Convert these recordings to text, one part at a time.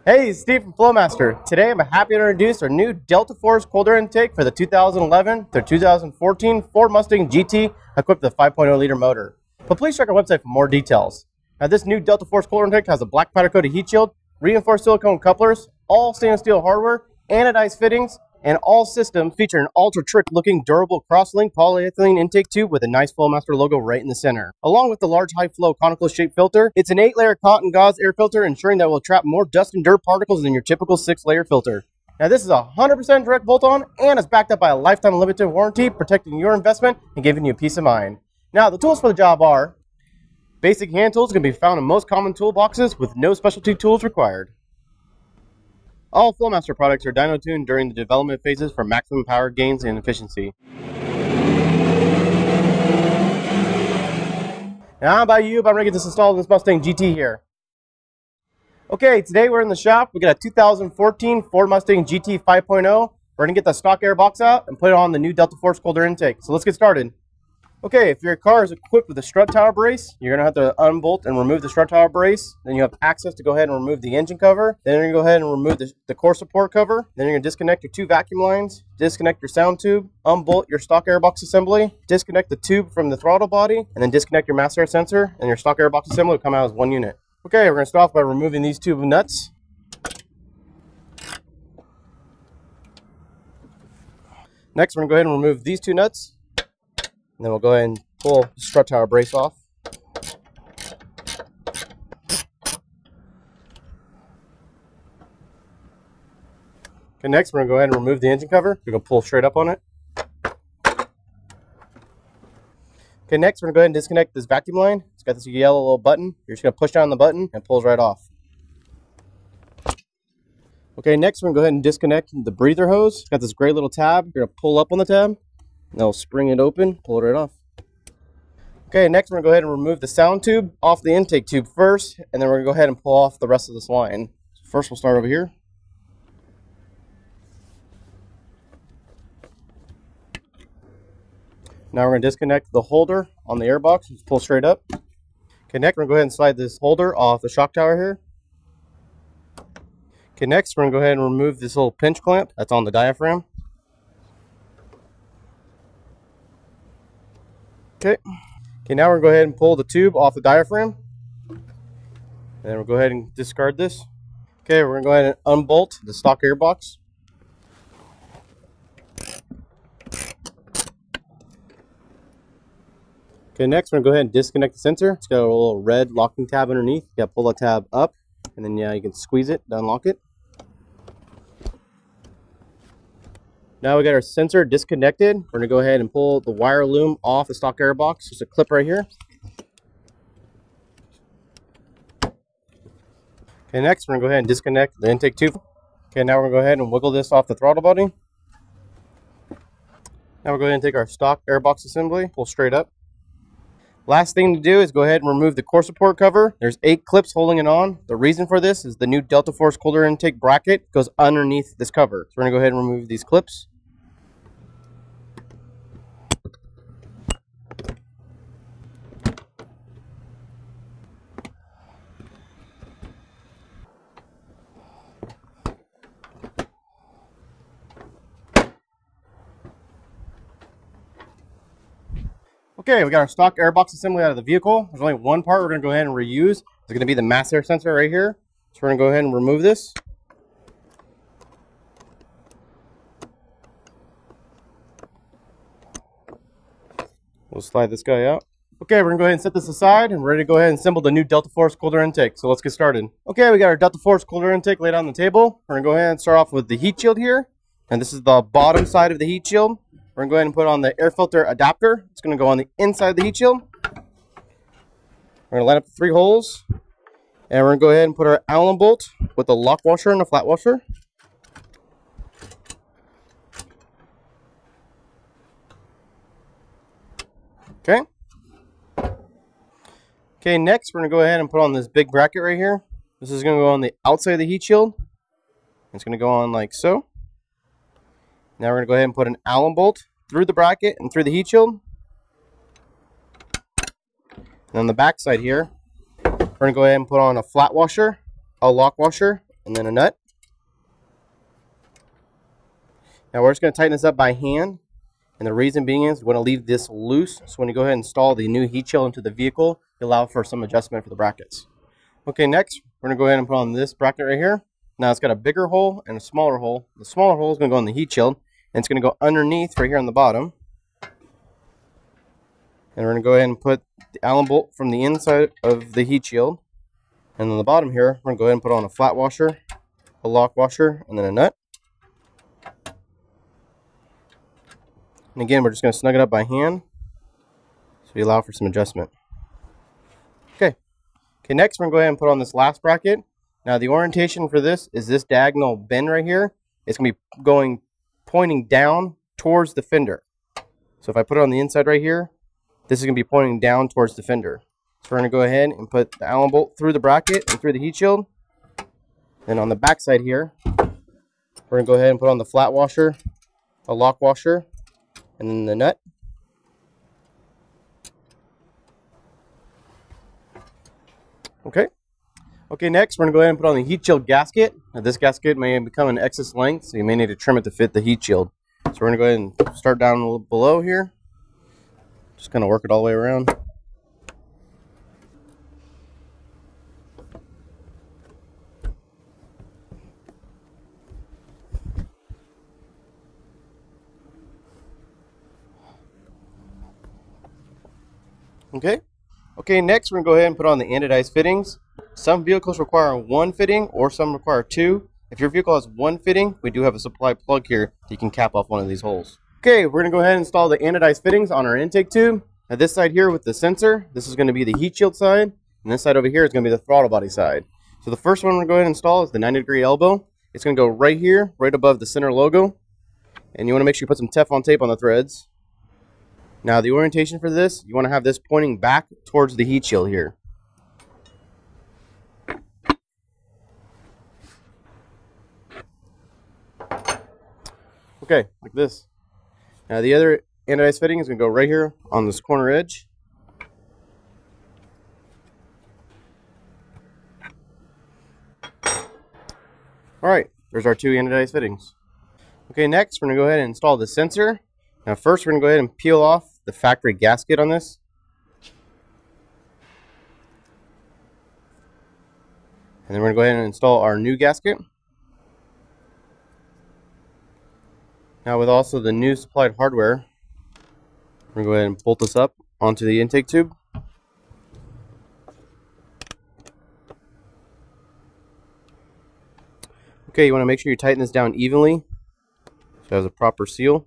Hey, it's Steve from Flowmaster. Today I'm happy to introduce our new Delta Force cold air intake for the 2011 to 2014 Ford Mustang GT equipped with a 5.0 liter motor. But please check our website for more details. Now this new Delta Force cold air intake has a black powder coated heat shield, reinforced silicone couplers, all stainless steel hardware, anodized fittings, and all systems feature an ultra-trick looking durable cross-linked polyethylene intake tube with a nice Flowmaster logo right in the center. Along with the large high-flow conical shaped filter, it's an 8-layer cotton gauze air filter ensuring that it will trap more dust and dirt particles than your typical 6-layer filter. Now this is a 100% direct bolt-on and is backed up by a lifetime limited warranty protecting your investment and giving you peace of mind. Now the tools for the job are basic hand tools can be found in most common toolboxes with no specialty tools required. All Flowmaster products are dyno tuned during the development phases for maximum power gains and efficiency. Now how about you? I'm ready to get this installed in this Mustang GT here. Okay, today we're in the shop. We got a 2014 Ford Mustang GT 5.0. We're going to get the stock air box out and put it on the new Delta Force cold air intake. So let's get started. Okay, if your car is equipped with a strut tower brace, you're going to have to unbolt and remove the strut tower brace. Then you have access to go ahead and remove the engine cover. Then you're going to go ahead and remove the core support cover. Then you're going to disconnect your 2 vacuum lines, disconnect your sound tube, unbolt your stock air box assembly, disconnect the tube from the throttle body, and then disconnect your mass air sensor, and your stock air box assembly will come out as one unit. Okay, we're going to start off by removing these 2 nuts. Next, we're going to go ahead and remove these 2 nuts. And then we'll go ahead and pull the strut tower brace off. Okay, next we're going to go ahead and remove the engine cover. We're going to pull straight up on it. Okay, next we're going to go ahead and disconnect this vacuum line. It's got this yellow little button. You're just going to push down the button and it pulls right off. Okay, next we're going to go ahead and disconnect the breather hose. It's got this gray little tab. You're going to pull up on the tab. And they'll spring it open, pull it right off. Okay, next we're going to go ahead and remove the sound tube off the intake tube first, and then we're going to go ahead and pull off the rest of this line. So first we'll start over here. Now we're going to disconnect the holder on the airbox, just pull straight up. Okay, next we're going to go ahead and slide this holder off the shock tower here. Okay, next we're going to go ahead and remove this little pinch clamp that's on the diaphragm. Okay, now we're going to go ahead and pull the tube off the diaphragm. And then we'll go ahead and discard this. Okay, we're going to go ahead and unbolt the stock air box. Okay, next we're going to go ahead and disconnect the sensor. It's got a little red locking tab underneath. You got to pull the tab up, and then you can squeeze it to unlock it. Now we got our sensor disconnected. We're going to go ahead and pull the wire loom off the stock air box. Just a clip right here. Okay, next we're going to go ahead and disconnect the intake tube. Okay, now we're going to go ahead and wiggle this off the throttle body. Now we're going to take our stock air box assembly, pull straight up. Last thing to do is go ahead and remove the core support cover. There's 8 clips holding it on. The reason for this is the new Delta Force cold air intake bracket goes underneath this cover. So we're going to go ahead and remove these clips. Okay, we got our stock airbox assembly out of the vehicle. There's only one part we're going to go ahead and reuse. It's going to be the mass air sensor right here. So we're going to go ahead and remove this. We'll slide this guy out. Okay, we're going to go ahead and set this aside and we're ready to go ahead and assemble the new Delta Force cold air intake. So let's get started. Okay, we got our Delta Force cold air intake laid on the table. We're going to go ahead and start off with the heat shield here. And this is the bottom side of the heat shield. We're going to go ahead and put on the air filter adapter. It's going to go on the inside of the heat shield. We're going to line up the 3 holes. And we're going to go ahead and put our Allen bolt with the lock washer and the flat washer. Okay. Okay, next we're going to go ahead and put on this big bracket right here. This is going to go on the outside of the heat shield. It's going to go on like so. Now we're going to go ahead and put an Allen bolt through the bracket and through the heat shield. And on the back side here, we're going to go ahead and put on a flat washer, a lock washer, and then a nut. Now we're just going to tighten this up by hand, and the reason being is we want to leave this loose, so when you go ahead and install the new heat shield into the vehicle, you allow for some adjustment for the brackets. Okay, next we're going to go ahead and put on this bracket right here. Now it's got a bigger hole and a smaller hole. The smaller hole is going to go in the heat shield, and it's going to go underneath right here on the bottom. And we're going to go ahead and put the Allen bolt from the inside of the heat shield. And on the bottom here, we're going to go ahead and put on a flat washer, a lock washer, and then a nut. And again, we're just going to snug it up by hand, so we allow for some adjustment. Okay, next we're going to go ahead and put on this last bracket. Now the orientation for this is this diagonal bend right here. It's going to be pointing down towards the fender. So if I put it on the inside right here, this is going to be pointing down towards the fender. So we're going to go ahead and put the Allen bolt through the bracket and through the heat shield. Then on the back side here, we're going to go ahead and put on the flat washer, a lock washer, and then the nut. Okay, next we're going to go ahead and put on the heat shield gasket. Now this gasket may become an excess length, so you may need to trim it to fit the heat shield. So we're going to go ahead and start down a little below here. Just kind of work it all the way around. Okay, next we're going to go ahead and put on the anodized fittings. Some vehicles require one fitting or some require two. If your vehicle has one fitting, we do have a supply plug here that you can cap off one of these holes. Okay, we're going to go ahead and install the anodized fittings on our intake tube. Now this side here with the sensor, this is going to be the heat shield side, and this side over here is going to be the throttle body side. So the first one we're going to go ahead and install is the 90-degree elbow. It's going to go right here, right above the center logo, and you want to make sure you put some Teflon tape on the threads. Now the orientation for this, you want to have this pointing back towards the heat shield here. Okay, like this. Now the other anodized fitting is going to go right here on this corner edge. Alright, there's our two anodized fittings. Okay, next we're going to go ahead and install the sensor. Now first we're going to go ahead and peel off the factory gasket on this. And then we're going to go ahead and install our new gasket. Now with also the new supplied hardware, we're going to go ahead and bolt this up onto the intake tube. Okay, you want to make sure you tighten this down evenly so it has a proper seal.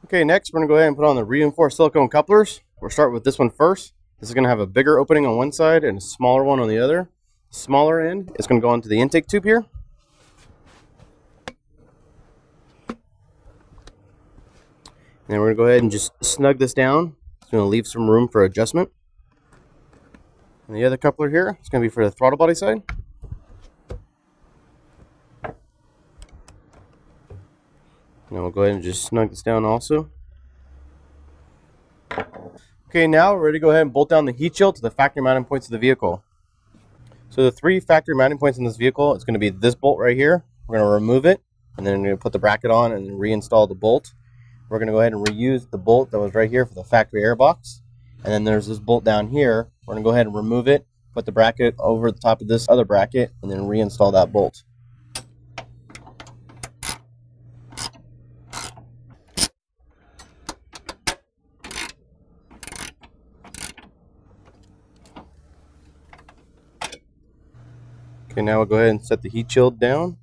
Okay, next we're going to go ahead and put on the reinforced silicone couplers. We'll start with this one first. This is going to have a bigger opening on one side and a smaller one on the other. The smaller end is going to go into the intake tube here. And then we're going to go ahead and just snug this down. It's going to leave some room for adjustment. And the other coupler here is going to be for the throttle body side. Now we'll go ahead and just snug this down also. Okay, now we're ready to go ahead and bolt down the heat shield to the factory mounting points of the vehicle. So the three factory mounting points in this vehicle is going to be this bolt right here. We're going to remove it, and then we're going to put the bracket on and reinstall the bolt. We're going to go ahead and reuse the bolt that was right here for the factory air box. And then there's this bolt down here. We're going to go ahead and remove it, put the bracket over the top of this other bracket, and then reinstall that bolt. Okay, now we'll go ahead and set the heat shield down.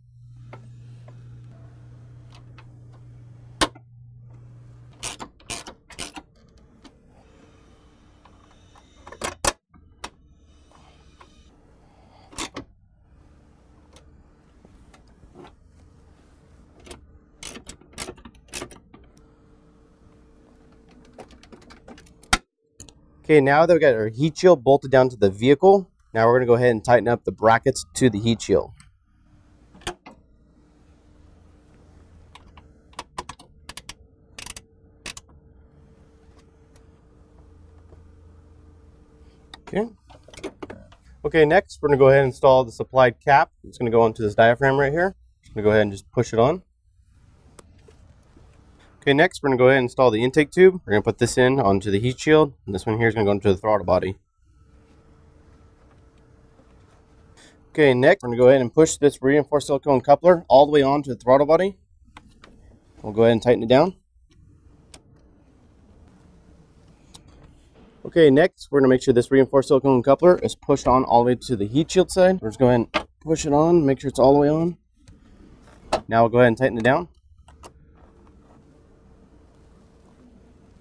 Okay, now that we've got our heat shield bolted down to the vehicle, now we're going to go ahead and tighten up the brackets to the heat shield. Okay. Okay, next we're going to go ahead and install the supplied cap. It's going to go onto this diaphragm right here. Just going to go ahead and just push it on. Okay, next we're going to go ahead and install the intake tube. We're going to put this in onto the heat shield, and this one here is going to go into the throttle body. Okay, next we're going to go ahead and push this reinforced silicone coupler all the way onto the throttle body. We'll go ahead and tighten it down. Okay, next we're going to make sure this reinforced silicone coupler is pushed on all the way to the heat shield side. We're just going to go ahead and push it on, make sure it's all the way on. Now we'll go ahead and tighten it down.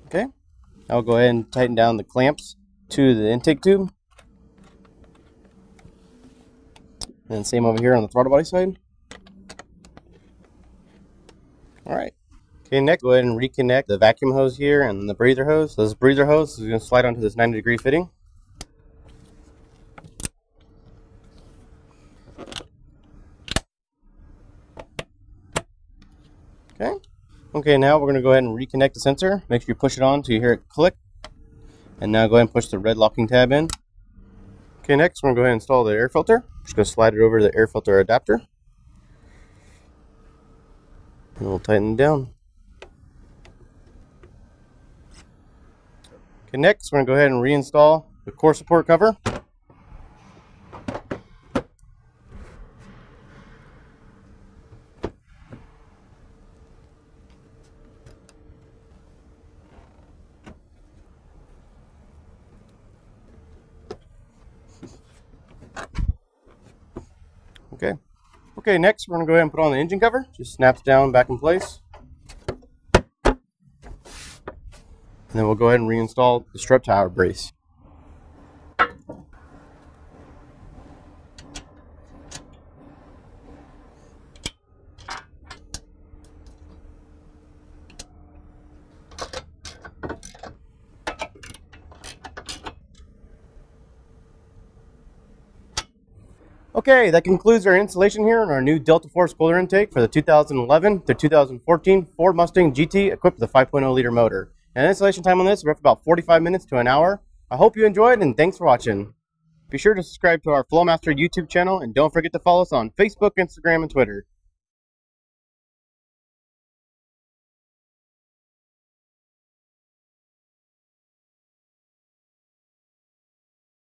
Okay, now we'll go ahead and tighten down the clamps to the intake tube. And same over here on the throttle body side. Alright. Okay, next, go ahead and reconnect the vacuum hose here and the breather hose. So this breather hose is going to slide onto this 90-degree fitting. Okay. Okay, now we're going to go ahead and reconnect the sensor. Make sure you push it on till you hear it click. And now go ahead and push the red locking tab in. Okay, next we're going to go ahead and install the air filter. Just going to slide it over to the air filter adapter. And we'll tighten it down. Okay, next we're going to go ahead and reinstall the core support cover. Okay, next we're going to go ahead and put on the engine cover. Just snaps down back in place. And then we'll go ahead and reinstall the strut tower brace. Okay, that concludes our installation here on our new Delta Force cooler intake for the 2011 to 2014 Ford Mustang GT equipped with a 5.0 liter motor. And installation time on this is roughly about 45 minutes to an hour. I hope you enjoyed and thanks for watching. Be sure to subscribe to our Flowmaster YouTube channel and don't forget to follow us on Facebook, Instagram, and Twitter.